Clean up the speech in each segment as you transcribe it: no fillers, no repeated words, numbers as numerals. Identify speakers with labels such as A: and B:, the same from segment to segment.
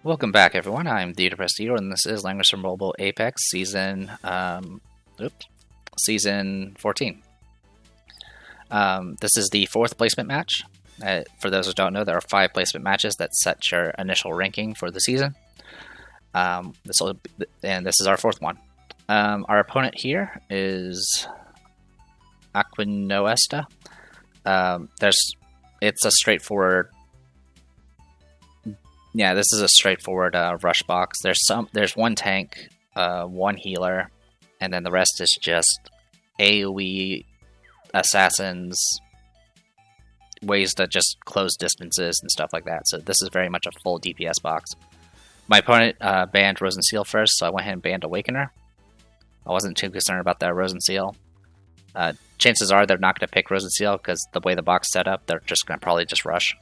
A: Welcome back, everyone. I'm the Depressed Eater, and this is Langrisser Mobile Apex Season 14. This is the 4th placement match. For those who don't know, there are 5 placement matches that set your initial ranking for the season. This is our 4th one. Our opponent here is Aquinoesta. It's a straightforward. Yeah, this is a straightforward rush box. There's one tank, one healer, and then the rest is just AoE assassins, ways to just close distances and stuff like that. So this is very much a full DPS box. My opponent banned Rosen Seal first, so I went ahead and banned Awakener. I wasn't too concerned about that Rosen Seal. Chances are they're not going to pick Rosen Seal because the way the box is set up, they're just going to probably just rush.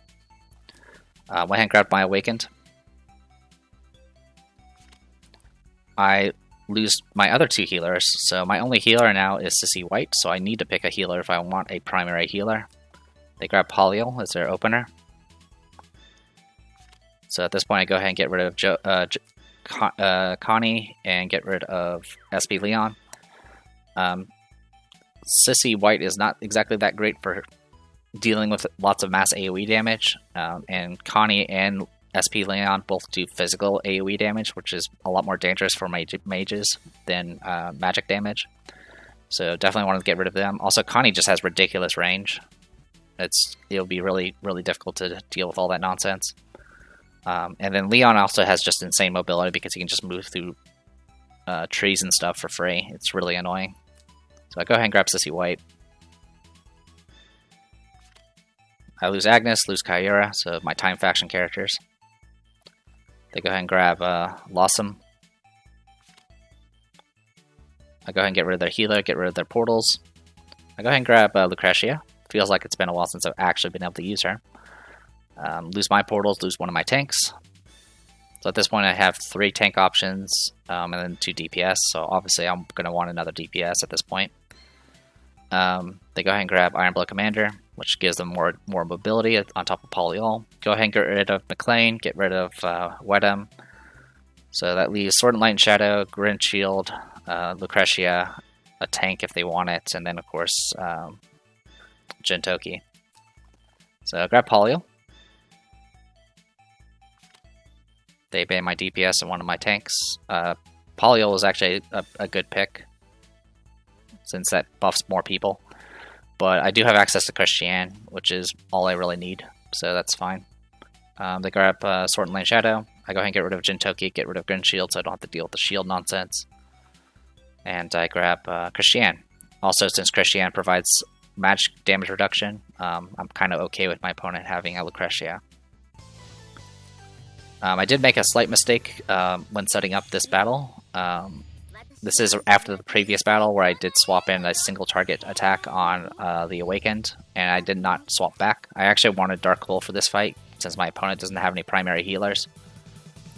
A: Went ahead and grabbed my Awakened. I lose my other 2 healers, so my only healer now is Sissy White, so I need to pick a healer if I want a primary healer. They grab Polyol as their opener. So at this point I go ahead and get rid of Connie and get rid of SP Leon. Sissy White is not exactly that great for dealing with lots of mass AoE damage, and Connie and SP Leon both do physical AoE damage, which is a lot more dangerous for mages than magic damage. So definitely want to get rid of them. Also, Connie just has ridiculous range. It'll be really, really difficult to deal with all that nonsense. And then Leon also has just insane mobility because he can just move through trees and stuff for free. It's really annoying. So I go ahead and grab Sissy White. I lose Agnes, lose Kyura, so my Time Faction characters. They go ahead and grab Lossum. I go ahead and get rid of their healer, get rid of their portals. I go ahead and grab Lucretia. Feels like it's been a while since I've actually been able to use her. Lose my portals, lose one of my tanks. So at this point I have 3 tank options and then 2 DPS, so obviously I'm going to want another DPS at this point. They go ahead and grab Ironblood Commander, which gives them more mobility on top of Polyol. Go ahead and get rid of McLean, get rid of Wedham. So that leaves Sword and Light and Shadow, Grin Shield, Lucretia, a tank if they want it, and then of course Jintoki. So I grab Polyol. They ban my DPS and one of my tanks. Polyol is actually a good pick, since that buffs more people. But I do have access to Christiane, which is all I really need, so that's fine. They grab Sword and Lane Shadow. I go ahead and get rid of Jintoki, get rid of Grin Shield, so I don't have to deal with the shield nonsense. And I grab Christiane. Also, since Christiane provides magic damage reduction, I'm kind of okay with my opponent having a Lucretia. I did make a slight mistake when setting up this battle. This is after the previous battle where I did swap in a single target attack on the Awakened, and I did not swap back. I actually wanted Dark Hole for this fight, since my opponent doesn't have any primary healers.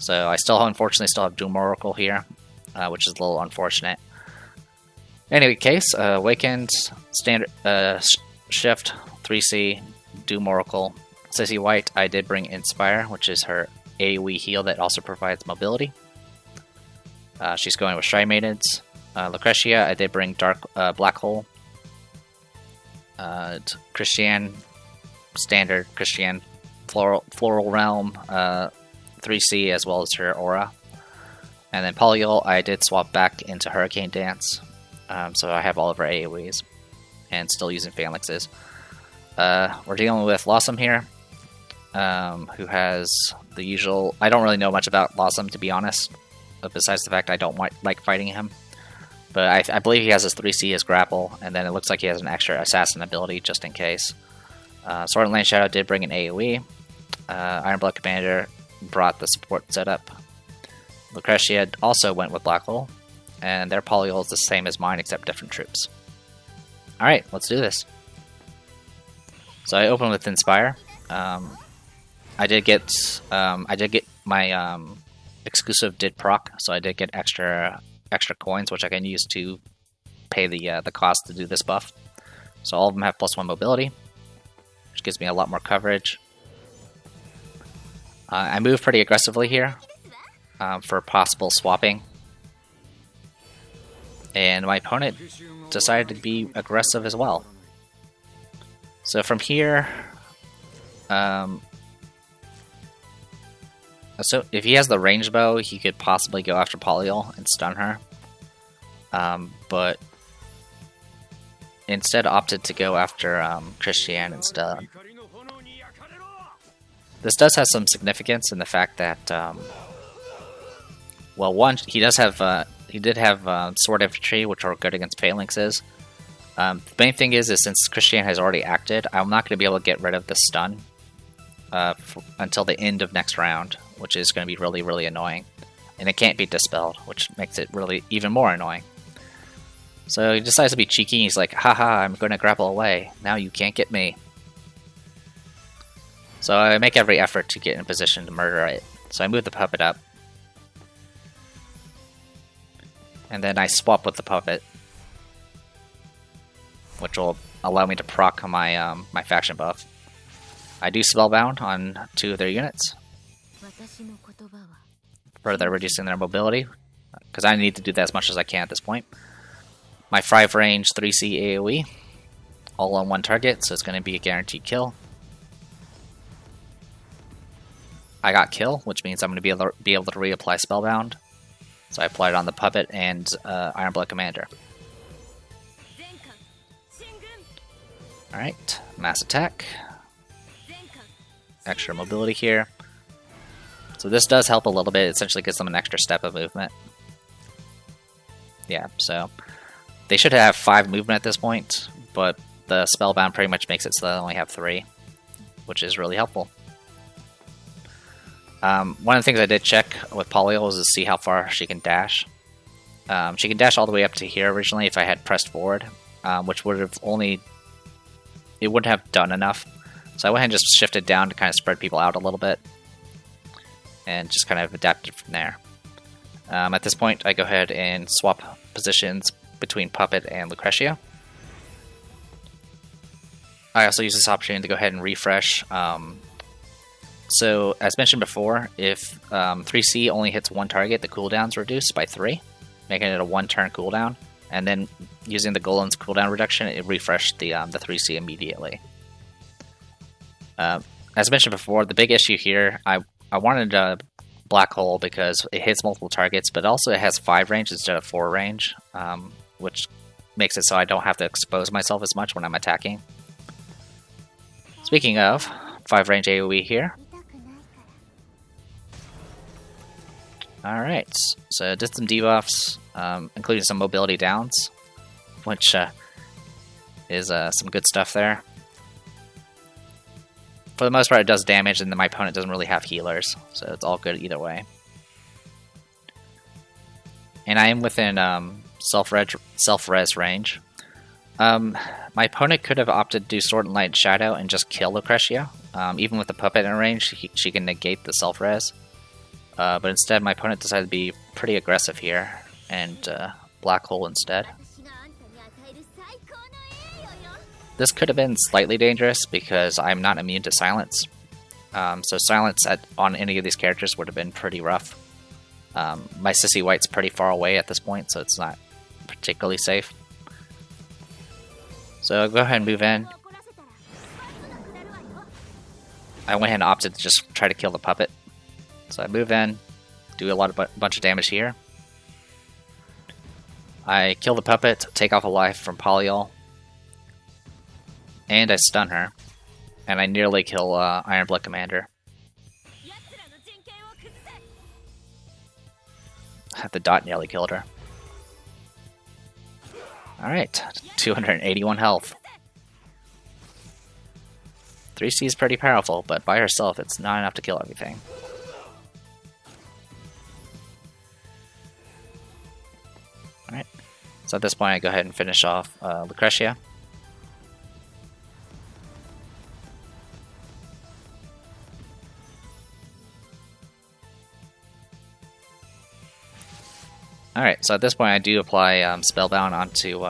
A: So I unfortunately still have Doom Oracle here, which is a little unfortunate. In any case, Awakened, standard shift, 3C, Doom Oracle. Sissy White, I did bring Inspire, which is her AoE heal that also provides mobility. She's going with Shy Maidens. Lucretia, I did bring Black Hole. Christiane, standard Christiane, Floral Realm, 3C, as well as her Aura. And then Polyol, I did swap back into Hurricane Dance. So I have all of her AoEs. And still using Phalanxes. We're dealing with Lossum here, who has the usual. I don't really know much about Lossum, to be honest, besides the fact I don't like fighting him. But I believe he has his 3C, his grapple, and then it looks like he has an extra assassin ability just in case. Sword and Lane Shadow did bring an AoE. Ironblood Commander brought the support setup. Lucretia also went with Black Hole, and their Polyol is the same as mine except different troops. Alright, let's do this. So I open with Inspire. I did get my exclusive did proc, so I did get extra coins, which I can use to pay the cost to do this buff. So all of them have +1 mobility, which gives me a lot more coverage. I move pretty aggressively here. for possible swapping. And my opponent decided to be aggressive as well. So from here, so if he has the ranged bow, he could possibly go after Polyol and stun her. But instead opted to go after Christiane instead. This does have some significance in the fact that, well, one, he did have sword infantry, which are good against phalanxes. The main thing is since Christiane has already acted, I'm not going to be able to get rid of the stun until the end of next round, which is going to be really, really annoying. And it can't be dispelled, which makes it really even more annoying. So he decides to be cheeky. He's like, haha, I'm going to grapple away. Now you can't get me. So I make every effort to get in a position to murder it. So I move the puppet up. And then I swap with the puppet, which will allow me to proc my my faction buff. I do Spellbound on 2 of their units, further reducing their mobility, because I need to do that as much as I can at this point. My 5 range 3C AoE, all on one target, so it's going to be a guaranteed kill. I got kill, which means I'm going to be able to reapply Spellbound. So I applied it on the puppet and Ironblood Commander. Alright, mass attack. Extra mobility here. So this does help a little bit. It essentially gives them an extra step of movement. Yeah, so they should have 5 movement at this point, but the Spellbound pretty much makes it so they only have 3, which is really helpful. One of the things I did check with Polyol is to see how far she can dash. She can dash all the way up to here originally if I had pressed forward, which would have it wouldn't have done enough. So I went ahead and just shifted down to kind of spread people out a little bit, and just kind of adapted from there. At this point, I go ahead and swap positions between Puppet and Lucretia. I also use this opportunity to go ahead and refresh. So, as mentioned before, if 3C only hits 1 target, the cooldown's reduced by 3, making it a 1-turn cooldown. And then, using the Golem's cooldown reduction, it refreshed the 3C immediately. As mentioned before, the big issue here, I wanted a Black Hole because it hits multiple targets, but also it has 5 range instead of 4 range, which makes it so I don't have to expose myself as much when I'm attacking. Speaking of, 5 range AoE here. Alright, so did some debuffs, including some mobility downs, which is some good stuff there. For the most part, it does damage, and then my opponent doesn't really have healers, so it's all good either way. And I am within self-res range. My opponent could have opted to do Sword and Light Shadow and just kill Lucretia. Even with the puppet in range, she can negate the self-res. But instead, my opponent decided to be pretty aggressive here, and Black Hole instead. This could have been slightly dangerous because I'm not immune to silence. So silence on any of these characters would have been pretty rough. My Sissy White's pretty far away at this point, so it's not particularly safe. So I'll go ahead and move in. I went ahead and opted to just try to kill the puppet. So I move in, do a bunch of damage here. I kill the puppet, take off a life from Polyol. And I stun her. And I nearly kill Ironblood Commander. The dot nearly killed her. Alright, 281 health. 3C is pretty powerful, but by herself it's not enough to kill everything. Alright, so at this point I go ahead and finish off Lucretia. Alright, so at this point I do apply Spellbound onto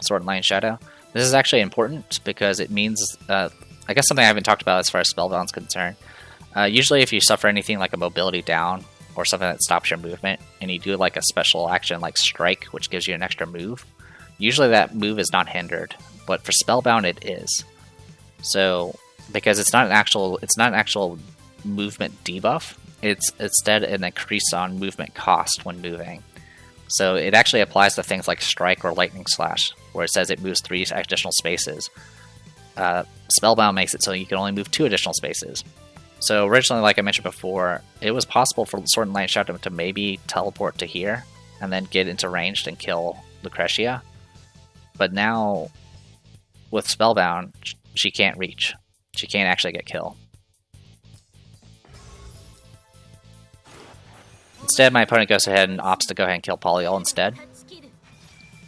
A: Sword and Light Shadow. This is actually important because it means, I guess something I haven't talked about as far as Spellbound's concerned. Usually if you suffer anything like a mobility down or something that stops your movement, and you do like a special action like Strike, which gives you an extra move, usually that move is not hindered, but for Spellbound it is. So because it's not an actual movement debuff, it's instead an increase on movement cost when moving. So it actually applies to things like Strike or Lightning Slash, where it says it moves 3 additional spaces. Spellbound makes it so you can only move 2 additional spaces. So originally, like I mentioned before, it was possible for Sword and Light Shadow to maybe teleport to here and then get into ranged and kill Lucretia. But now, with Spellbound, she can't reach. She can't actually get killed. Instead, my opponent goes ahead and opts to go ahead and kill Polyol instead,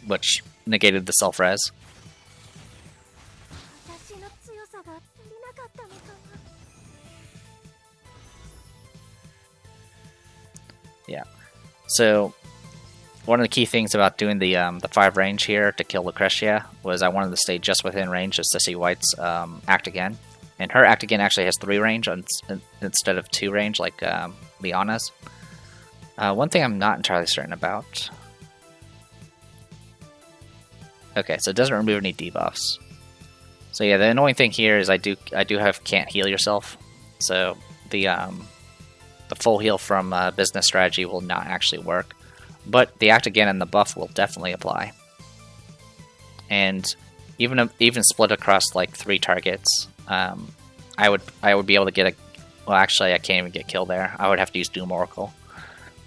A: which negated the self-res. Yeah. So one of the key things about doing the 5 range here to kill Lucretia was I wanted to stay just within range of Sissy White's Act Again. And her Act Again actually has 3 range instead of 2 range like Liana's. One thing I'm not entirely certain about. Okay, so it doesn't remove any debuffs. So yeah, the annoying thing here is I do have can't heal yourself. So the full heal from business strategy will not actually work. But the Act Again and the buff will definitely apply. And even split across like 3 targets, I would be able to get a. Well, actually, I can't even get killed there. I would have to use Doom Oracle.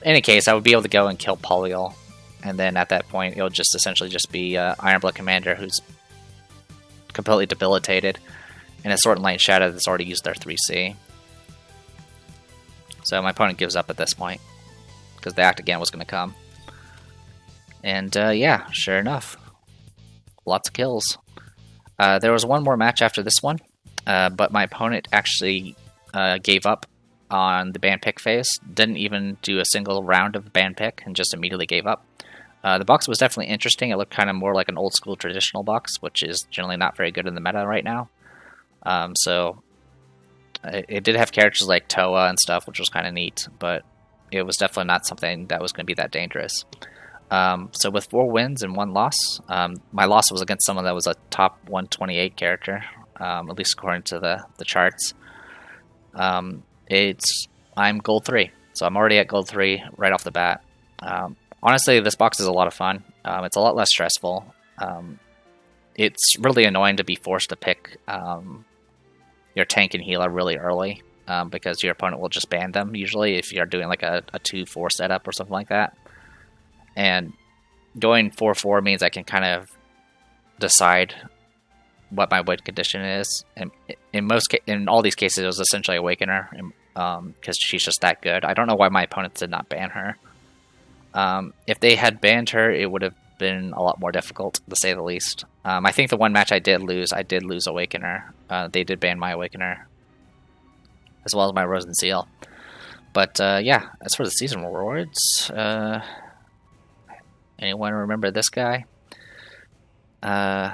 A: In any case, I would be able to go and kill Polyol, and then at that point, it'll just essentially just be Ironblood Commander who's completely debilitated, and a Sword and Light Shadow that's already used their 3C. So my opponent gives up at this point because the Act Again was going to come. And yeah, sure enough, lots of kills. There was one more match after this one, but my opponent actually gave up on the ban pick phase. Didn't even do a single round of ban pick and just immediately gave up. The box was definitely interesting. It looked kind of more like an old school traditional box, which is generally not very good in the meta right now. So it did have characters like Toa and stuff, which was kind of neat, but it was definitely not something that was going to be that dangerous. So with 4 wins and 1 loss, my loss was against someone that was a top 128 character, at least according to the charts. I'm gold 3, so I'm already at gold 3 right off the bat. Honestly, this box is a lot of fun. It's a lot less stressful. It's really annoying to be forced to pick your tank and healer really early, because your opponent will just ban them, usually, if you're doing like a 2-4 setup or something like that. And going 4-4 means I can kind of decide what my win condition is. And in all these cases, it was essentially Awakener, because she's just that good. I don't know why my opponents did not ban her. If they had banned her, it would have been a lot more difficult, to say the least. I think the one match I did lose Awakener. They did ban my Awakener, as well as my Rose and Seal. But yeah, as for the season rewards, anyone remember this guy? And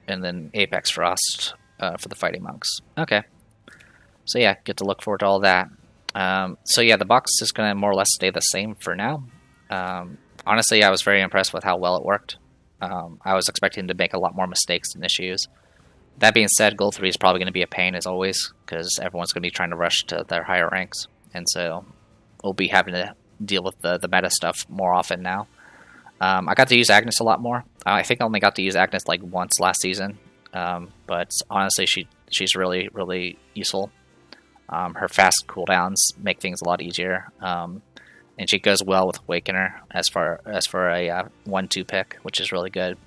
A: then Apex Frost for the Fighting Monks. Okay, so yeah, get to look forward to all that. So yeah, the box is going to more or less stay the same for now. Honestly, I was very impressed with how well it worked. I was expecting to make a lot more mistakes and issues. That being said, Gold 3 is probably going to be a pain as always, because everyone's going to be trying to rush to their higher ranks, and so we'll be having to deal with the meta stuff more often now. I got to use Agnes a lot more. I think I only got to use Agnes like once last season, but honestly, she's really, really useful. Her fast cooldowns make things a lot easier, and she goes well with Awakener as for a 1-2 pick, which is really good.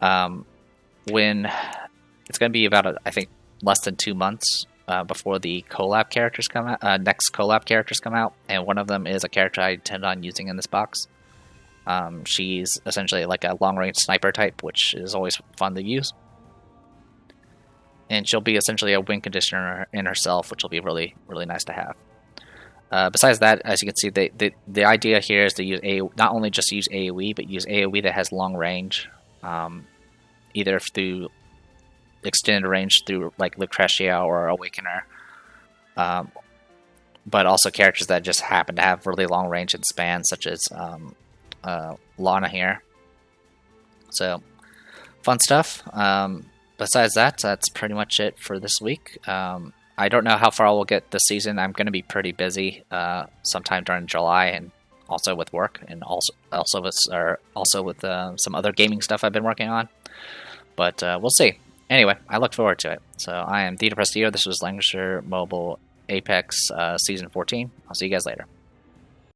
A: When it's going to be about I think less than 2 months before the collab characters come out. Next collab characters come out, and one of them is a character I intend on using in this box. She's essentially like a long-range sniper type, which is always fun to use. And she'll be essentially a win conditioner in herself, which will be really, really nice to have. Besides that, as you can see, the idea here is to use not only just use AoE, but use AoE that has long range, either through extended range through like Lucretia or Awakener, but also characters that just happen to have really long range and span, such as Lana here. So, fun stuff. Besides that, that's pretty much it for this week. I don't know how far we'll get this season. I'm going to be pretty busy sometime during July, and also with work, and also with some other gaming stuff I've been working on. But we'll see. Anyway, I look forward to it. So I am Theta Prestigio. This was Langrisser Mobile Apex Season 14. I'll see you guys later.